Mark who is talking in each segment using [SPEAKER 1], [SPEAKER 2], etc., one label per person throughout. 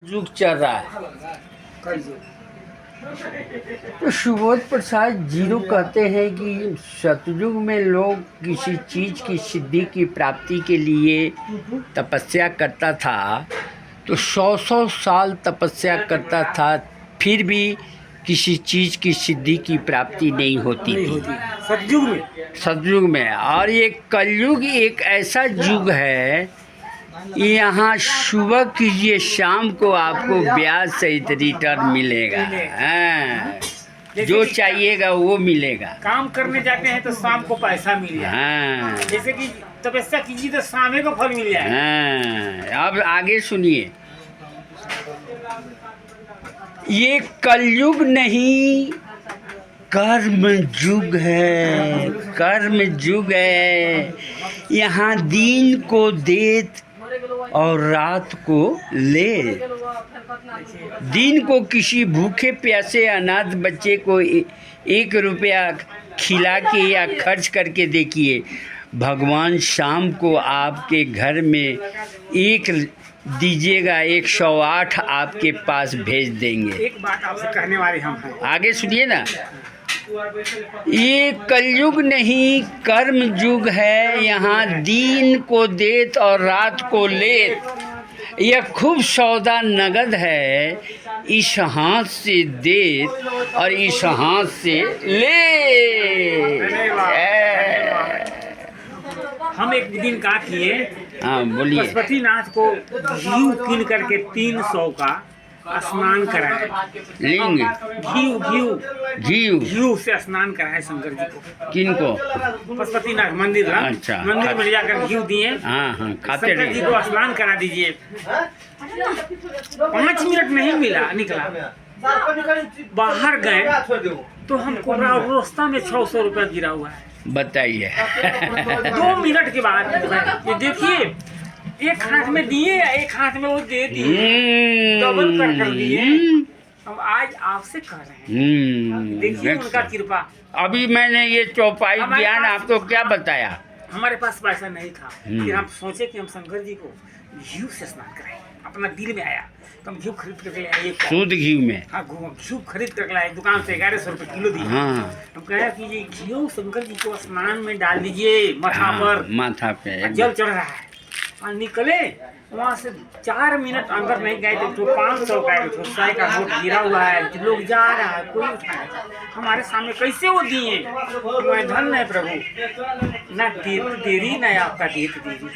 [SPEAKER 1] युग चल रहा है। तो सुबोध प्रसाद जीरो कहते हैं कि सतयुग में लोग किसी चीज़ की सिद्धि की प्राप्ति के लिए तपस्या करता था, तो 100 साल तपस्या करता था, फिर भी किसी चीज़ की सिद्धि की प्राप्ति नहीं होती थी सतयुग में। और ये कलयुग एक ऐसा युग है, यहाँ सुबह कीजिए शाम को आपको ब्याज सहित रिटर्न मिलेगा। हाँ, जो चाहिएगा वो मिलेगा।
[SPEAKER 2] काम करने जाते हैं तो शाम को पैसा मिल जाए।
[SPEAKER 1] हाँ,
[SPEAKER 2] जैसे कि तपस्या कीजिए तो शाम को फल मिल जाए।
[SPEAKER 1] हाँ, अब आगे सुनिए। ये कलयुग नहीं, कर्म युग है, कर्म युग है। यहाँ दिन को देत और रात को ले। दिन को किसी भूखे प्यासे अनाथ बच्चे को 1 रुपया खिला के या खर्च करके देखिए, भगवान शाम को आपके घर में एक दीजिएगा, 108 आपके पास भेज देंगे।
[SPEAKER 2] एक बात आपसे कहने वाले हम हैं,
[SPEAKER 1] आगे सुनिए ना। ये कलयुग नहीं, कर्म युग है। यहाँ दिन को देत और रात को लेत। यह खूब सौदा नगद है, इस हाथ से देत और इस हाथ से ले।
[SPEAKER 2] हम एक दिन का किए,
[SPEAKER 1] हाँ बोलिए।
[SPEAKER 2] पशुपतिनाथ को घी कीन करके 300 का स्नान कराए।
[SPEAKER 1] लेंगे
[SPEAKER 2] घी से स्नान कराए शंकर जी को।
[SPEAKER 1] किन को?
[SPEAKER 2] पशुपतिनाथ मंदिर।
[SPEAKER 1] अच्छा,
[SPEAKER 2] मंदिर में जाकर घी दिए।
[SPEAKER 1] हाँ हाँ, खाते
[SPEAKER 2] शंकर जी
[SPEAKER 1] रहे।
[SPEAKER 2] को स्नान करा दीजिए। 5 मिनट नहीं मिला, निकला बाहर गए तो हमको रास्ता में 600 रुपया गिरा हुआ है।
[SPEAKER 1] बताइए।
[SPEAKER 2] 2 मिनट के बाद ये देखिए, एक हाथ में दिए, एक हाथ में वो दे दिए, डबल कर दिए। हम आज आपसे कह रहे हैं, देखिए उनका कृपा।
[SPEAKER 1] अभी मैंने ये चौपाई ज्ञान आपको क्या बताया?
[SPEAKER 2] हमारे पास पैसा नहीं था, फिर हम सोचे कि हम शंकर जी को घी से स्नान कराएं। अपना दिल में आया तो हम घी खरीद कर लाए।
[SPEAKER 1] शुद्ध घी में?
[SPEAKER 2] हाँ, घी खरीद कर लाए दुकान से। 1100 रुपये किलो दिए।
[SPEAKER 1] हाँ,
[SPEAKER 2] हम कहा कि ये घी शंकर जी को स्नान में डाल दीजिए माथा पर।
[SPEAKER 1] माथा पे
[SPEAKER 2] जल चढ़ रहा है। और निकले वहाँ से 4 मिनट अंदर नहीं गए तो 500 का 100 का नोट गिरा हुआ है। लोग जा रहा है, कोई उठाया हमारे सामने, कैसे वो दिए? मैं धन है प्रभु, ना देरी ना आपका देत देरी,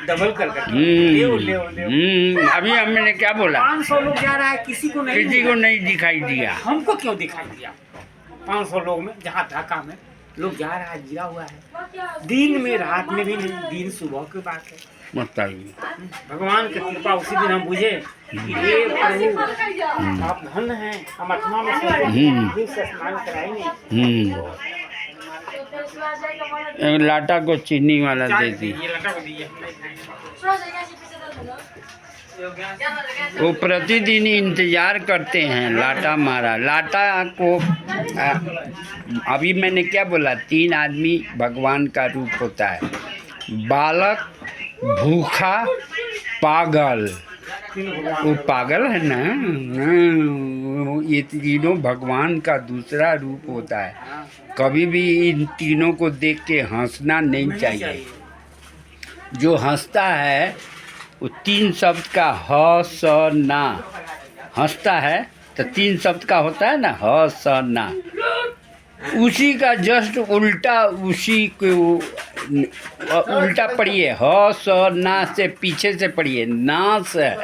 [SPEAKER 2] डबल कर
[SPEAKER 1] अभी हमने क्या बोला?
[SPEAKER 2] 500 लोग जा रहा है, किसी को नहीं
[SPEAKER 1] दिखाई दिया।
[SPEAKER 2] हमको क्यों दिखाई दिया? 500 लोग में, जहाँ ढाका में लोग जा रहा है, गिरा हुआ है। दिन में रात में भी नहीं, दिन सुबह की बात है।
[SPEAKER 1] बताइए।
[SPEAKER 2] भगवान की कृपा उसी दिन हम बुझे कि ये प्रभु आप धन हैं, हम आत्मा में से स्नान कराएंगे।
[SPEAKER 1] लाटा को चीनी वाला दे दी। वो प्रतिदिन इंतजार करते हैं, लाटा मारा। लाटा को अभी मैंने क्या बोला? 3 आदमी भगवान का रूप होता है, बालक, भूखा, पागल। वो पागल है ना, ये तीनों भगवान का दूसरा रूप होता है। कभी भी इन तीनों को देख के हंसना नहीं चाहिए। जो हंसता है वो 3 शब्द का ह स ना, हंसता है तो 3 शब्द का होता है ना, ह स ना। उसी का जस्ट उल्टा, उसी को उल्टा पढ़िए। ह स ना से पीछे से पढ़िए, नाश है।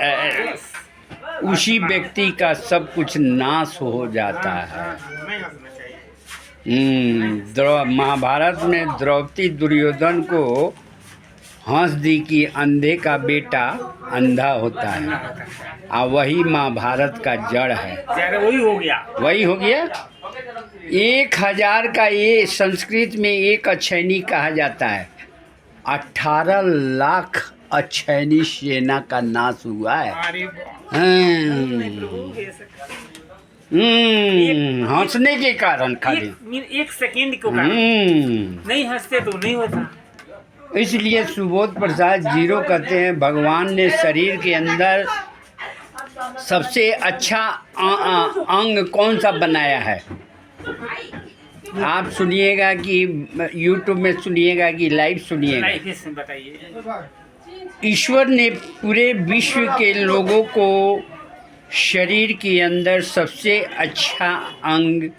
[SPEAKER 1] उसी व्यक्ति का सब कुछ नाश हो जाता है। महाभारत में द्रौपदी दुर्योधन को हंस दी कि अंधे का बेटा अंधा होता है, और वही महाभारत का जड़ है। वही हो गया। 1000 का ये संस्कृत में एक अक्षैनी कहा जाता है। 18 लाख अक्षैनी सेना का नाश हुआ है। हंसने के कारण खाली
[SPEAKER 2] 1 सेकेंड को नहीं हंसते तो नहीं होता।
[SPEAKER 1] इसलिए सुबोध प्रसाद जीरो कहते हैं, भगवान ने शरीर के अंदर सबसे अच्छा अंग कौन सा बनाया है? आप सुनिएगा कि यूट्यूब में सुनिएगा कि लाइव सुनिएगा?
[SPEAKER 2] लाइव से बताइए।
[SPEAKER 1] ईश्वर ने पूरे विश्व के लोगों को शरीर के अंदर सबसे अच्छा अंग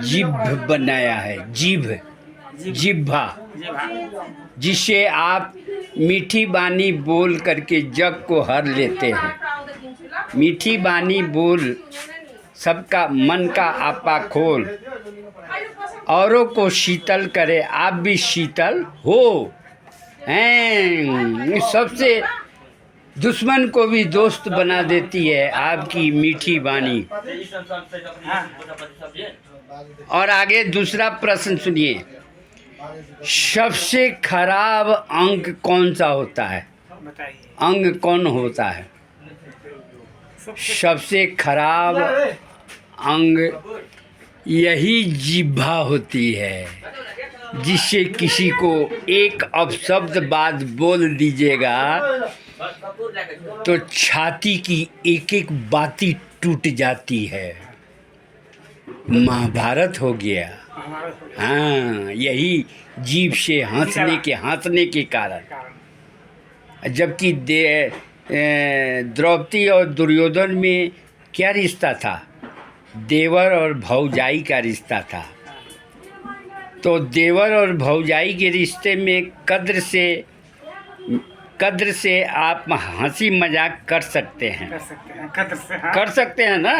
[SPEAKER 1] जिह्व बनाया है। जिह्वा,
[SPEAKER 2] जी
[SPEAKER 1] जिससे आप मीठी बानी बोल करके जग को हर लेते हैं। मीठी बानी बोल सबका मन का आपा खोल, औरों को शीतल करे, आप भी शीतल हो। हैं, सबसे दुश्मन को भी दोस्त बना देती है आपकी मीठी बानी। और आगे दूसरा प्रश्न सुनिए, सबसे खराब अंग कौन सा होता है?
[SPEAKER 2] बताइए।
[SPEAKER 1] अंग कौन होता है? सबसे खराब अंग यही जिह्वा होती है, जिससे किसी को एक अपशब्द बात बोल दीजिएगा तो छाती की एक एक बाती टूट जाती है। महाभारत हो गया। हाँ, यही जीभ से हंसने के कारण। जबकि द्रौपदी और दुर्योधन में क्या रिश्ता था? देवर और भौजाई का रिश्ता था। तो देवर और भौजाई के रिश्ते में कद्र से आप हंसी मजाक कर सकते हैं। कर सकते हैं ना?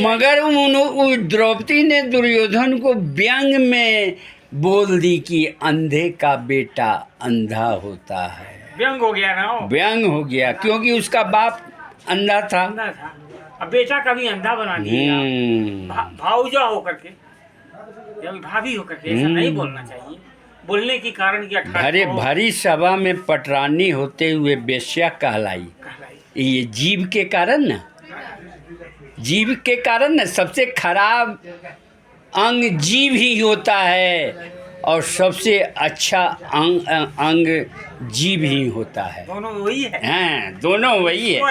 [SPEAKER 1] मगर उन द्रौपदी ने दुर्योधन को व्यंग में बोल दी कि अंधे का बेटा अंधा होता है।
[SPEAKER 2] व्यंग हो गया ना?
[SPEAKER 1] व्यंग हो गया, क्योंकि उसका बाप अंधा था।
[SPEAKER 2] अब बेटा का भी अंधा बना दिया। भाऊजा होकर के या भाभी होकर के, ऐसा नहीं बोलना चाहिए। बोलने के कारण क्या?
[SPEAKER 1] भरी सभा में पटरानी होते हुए बेश्या कहलाई। ये जीभ के कारण ना, जीभ के कारण ना। सबसे खराब अंग जीभ ही होता है और सबसे अच्छा अंग जीभ ही होता है।
[SPEAKER 2] दोनों वही है।
[SPEAKER 1] हाँ, दोनों वही है।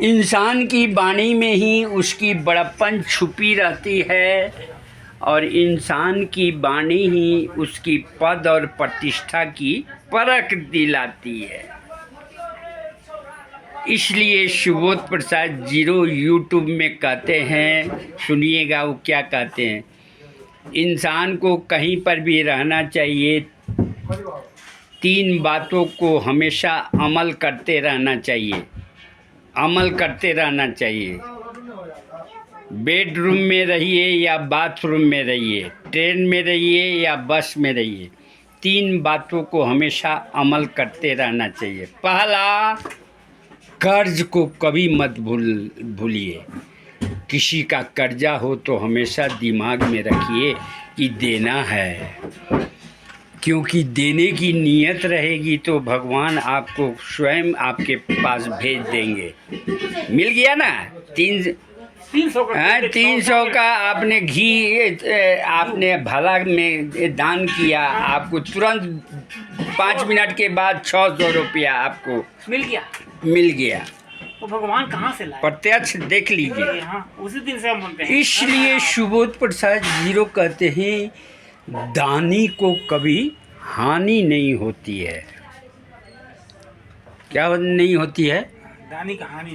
[SPEAKER 1] इंसान की वाणी में ही उसकी बड़प्पन छुपी रहती है और इंसान की वाणी ही उसकी पद और प्रतिष्ठा की परख दिलाती है। इसलिए सुबोध प्रसाद जीरो यूट्यूब में कहते हैं, सुनिएगा वो क्या कहते हैं। इंसान को कहीं पर भी रहना चाहिए, 3 बातों को हमेशा अमल करते रहना चाहिए। अमल करते रहना चाहिए। बेडरूम में रहिए या बाथरूम में रहिए, ट्रेन में रहिए या बस में रहिए, 3 बातों को हमेशा अमल करते रहना चाहिए। पहला, कर्ज को कभी मत भूलिए। किसी का कर्जा हो तो हमेशा दिमाग में रखिए कि देना है, क्योंकि देने की नीयत रहेगी तो भगवान आपको स्वयं आपके पास भेज देंगे। मिल गया ना? 300 का आपने घी आपने भला में दान किया, आपको तुरंत 5 मिनट के बाद 600 रुपया आपको मिल गया।
[SPEAKER 2] तो भगवान कहाँ से लाए?
[SPEAKER 1] प्रत्यक्ष देख लीजिए।
[SPEAKER 2] हाँ, उसी दिन से हम बोलते हैं।
[SPEAKER 1] इसलिए सुबोध प्रसाद जीरो कहते हैं, दानी को कभी हानि नहीं होती है। क्या नहीं होती है?
[SPEAKER 2] दानी का हानि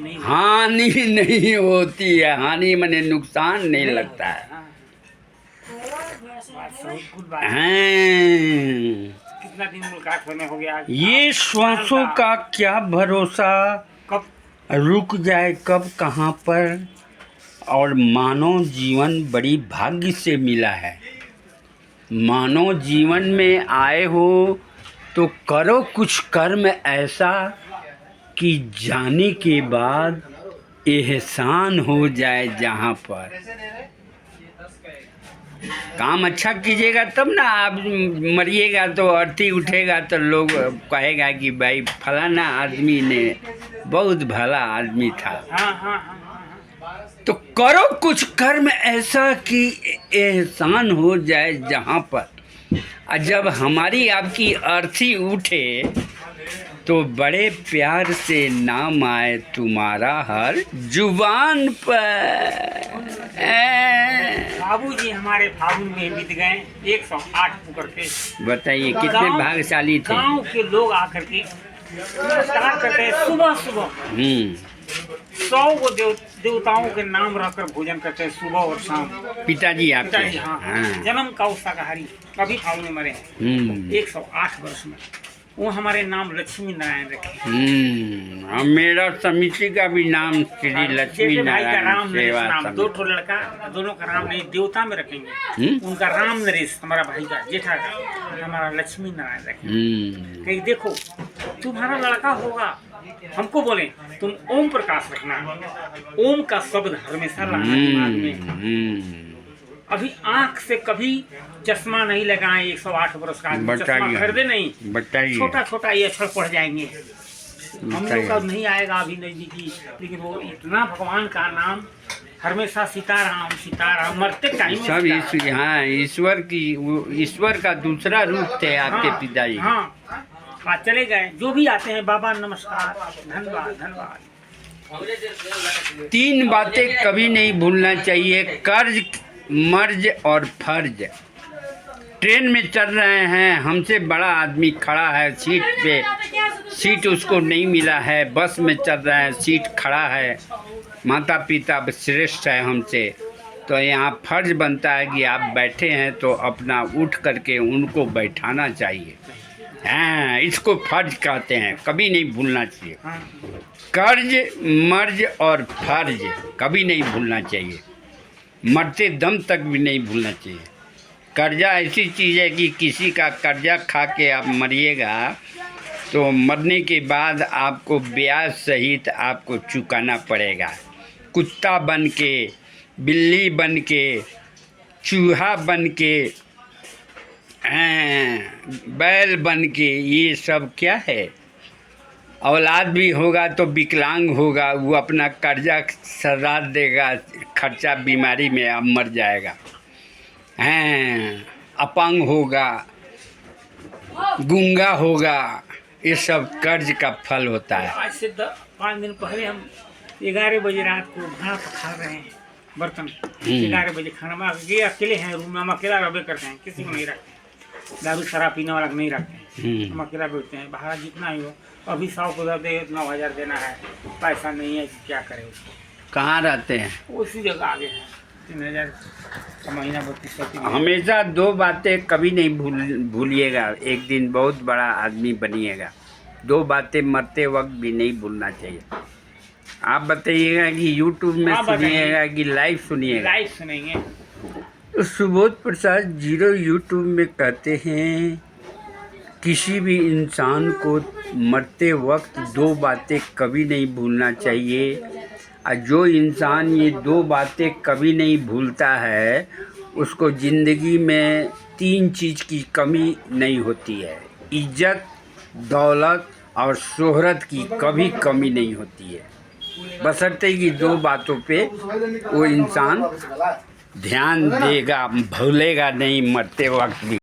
[SPEAKER 2] नहीं
[SPEAKER 1] होती है। हानि माने नुकसान नहीं लगता है।
[SPEAKER 2] कितना दिन मुलाकात होने हो गया?
[SPEAKER 1] ये श्वासों का क्या भरोसा,
[SPEAKER 2] कब
[SPEAKER 1] रुक जाए कब कहाँ पर। और मानव जीवन बड़ी भाग्य से मिला है। मानव जीवन में आए हो तो करो कुछ कर्म ऐसा कि जाने के बाद एहसान हो जाए जहाँ पर। काम अच्छा कीजिएगा तब ना। आप मरिएगा तो अर्थी उठेगा तो लोग कहेगा कि भाई फलाना आदमी ने बहुत भला आदमी था। तो करो कुछ कर्म ऐसा कि एहसान हो जाए जहाँ पर। और जब हमारी आपकी अर्थी उठे तो बड़े प्यार से नाम आए तुम्हारा हर जुबान पर।
[SPEAKER 2] बाबूजी हमारे फागुन में बीत गए 108 पुकर के।
[SPEAKER 1] बताइए कितने भाग्यशाली थे।
[SPEAKER 2] गांव के लोग आकर के नमस्कार करते हैं सुबह सुबह। 100 को देवताओं के नाम रखकर भोजन करते हैं सुबह और शाम।
[SPEAKER 1] पिताजी आपके?
[SPEAKER 2] पिताजी, हाँ। जन्म का शाकाहारी कभी फागुन में मरे हैं 108 वर्ष में। वो हमारे नाम लक्ष्मी नारायण रखे।
[SPEAKER 1] और मेरा समिति का भी नाम श्री लक्ष्मी नारायण
[SPEAKER 2] राम
[SPEAKER 1] सेवा
[SPEAKER 2] नाम।
[SPEAKER 1] समिति।
[SPEAKER 2] 2 ठो लड़का, दोनों का राम नहीं देवता में रखेंगे। उनका राम नरेश हमारा भाई का जेठा का, हमारा लक्ष्मी नारायण रखेंगे। कहीं देखो तुम्हारा लड़का होगा, हमको बोले तुम ओम प्रकाश रखना। ओम का शब्द हमेशा रहना दिमाग में। अभी आंख से कभी चश्मा नहीं लगाए। 108 वर्ष का चश्मा खरीदे नहीं।
[SPEAKER 1] बताइए
[SPEAKER 2] छोटा छोटा ये अक्षर पढ़ जाएंगे। हम लोग का नहीं आएगा अभी नजदीकी, लेकिन वो इतना भगवान का नाम हमेशा सीताराम सीताराम मरते टाइम
[SPEAKER 1] सब ईश्वर। हाँ, ईश्वर का दूसरा रूप थे आपके पिताजी।
[SPEAKER 2] हाँ, चले गए। जो भी आते हैं बाबा नमस्कार, धन्यवाद धन्यवाद।
[SPEAKER 1] 3 बातें कभी नहीं भूलना चाहिए, कर्ज, मर्ज और फर्ज। ट्रेन में चल रहे हैं, हमसे बड़ा आदमी खड़ा है सीट पे, सीट उसको नहीं मिला है। बस में चल रहे हैं, सीट खड़ा है, माता पिता श्रेष्ठ है हमसे, तो यहाँ फर्ज बनता है कि आप बैठे हैं तो अपना उठ करके उनको बैठाना चाहिए। हाँ, इसको फर्ज कहते हैं, कभी नहीं भूलना चाहिए। कर्ज, मर्ज और फर्ज कभी नहीं भूलना चाहिए, मरते दम तक भी नहीं भूलना चाहिए। कर्जा ऐसी चीज़ है कि किसी का कर्जा खा के आप मरिएगा तो मरने के बाद आपको ब्याज सहित आपको चुकाना पड़ेगा। कुत्ता बन के, बिल्ली बन के, चूहा बन के, बैल बन के, ये सब क्या है। औलाद भी होगा तो विकलांग होगा, वो अपना कर्जा सजा देगा, खर्चा बीमारी में अब मर जाएगा। अपंग होगा, गूंगा होगा, ये सब कर्ज का फल होता है।
[SPEAKER 2] आज से 5 दिन पहले हम 11 बजे रात को भात खा रहे हैं, बर्तन 11 बजे खाना में ये अकेले हैं रूम में। हम अकेला रबे करते हैं, किसी को नहीं रखते। दारू शराब पीने वाला को नहीं रखते, हम अकेला बैठते हैं। बाहर जितना ही हो, अभी 100 को दे 9,000 देना है, पैसा नहीं है, क्या करें उसको।
[SPEAKER 1] कहाँ रहते हैं?
[SPEAKER 2] उसी जगह आगे है, 3,000 का महीना 3200।
[SPEAKER 1] हमेशा 2 बातें कभी नहीं भूलिएगा, एक दिन बहुत बड़ा आदमी बनिएगा। 2 बातें मरते वक्त भी नहीं भूलना चाहिए। आप बताइएगा कि यूट्यूब में सुनिएगा कि लाइव सुनिएगा?
[SPEAKER 2] लाइव सुनेंगे।
[SPEAKER 1] सुबोध प्रसाद जीरो यूट्यूब में कहते हैं किसी भी इंसान को मरते वक्त 2 बातें कभी नहीं भूलना चाहिए। और जो इंसान ये 2 बातें कभी नहीं भूलता है उसको ज़िंदगी में 3 चीज़ की कमी नहीं होती है। इज्जत, दौलत और शोहरत की कभी कमी नहीं होती है, बशर्ते कि 2 बातों पे वो इंसान ध्यान देगा, भूलेगा नहीं मरते वक्त भी।